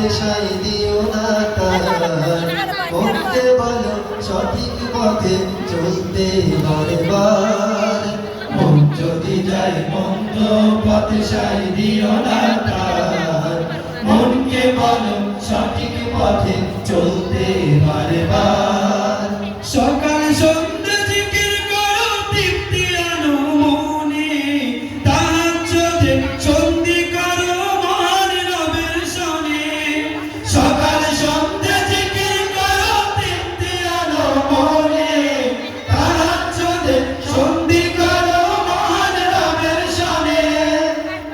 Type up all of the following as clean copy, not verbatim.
পাতে সাই দিও না তার মনকে বলো সঠিক পথে চলতে বারবার মন যদি যায় মন্দ পথে সাই দিও না তার মনকে বলো সঠিক পথে চলতে বারবার সকাল সন্ধ্যা জিকির করো তৃপ্তি আনো মনে তাহাজ্জুদে সন্ধি করো মহান রবের শনে সকাল সন্ধ্যা জিকির করো তৃপ্তি আনো মনে তাহাজ্জুদে সন্ধি করো মহান রবের শনে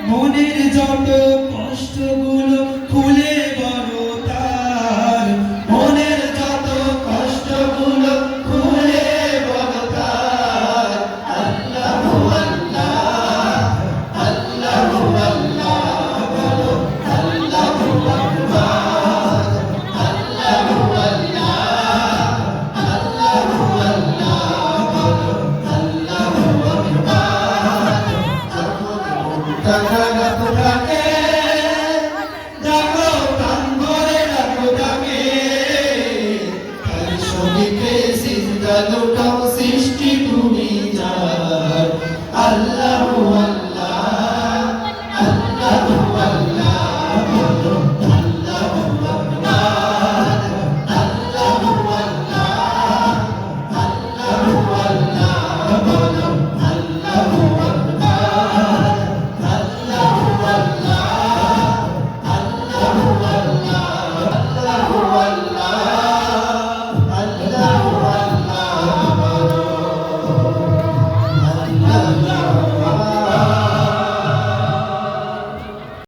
মনের যত কষ্টগুলো খুলে বলো তার মনের যত কষ্টগুলো খুলে বলো তার আল্লাহু আল্লাহ আল্লাহু আল্লাহ বলো আল্লাহু আকবার আল্লাহু আল্লাহ আল্লাহু আল্লাহ বলো আল্লাহু আকবার যখন মনটা খারাপ থাকে ডাকো প্রাণ ভরে ডাকো তাকে তার শরীরে সিজদা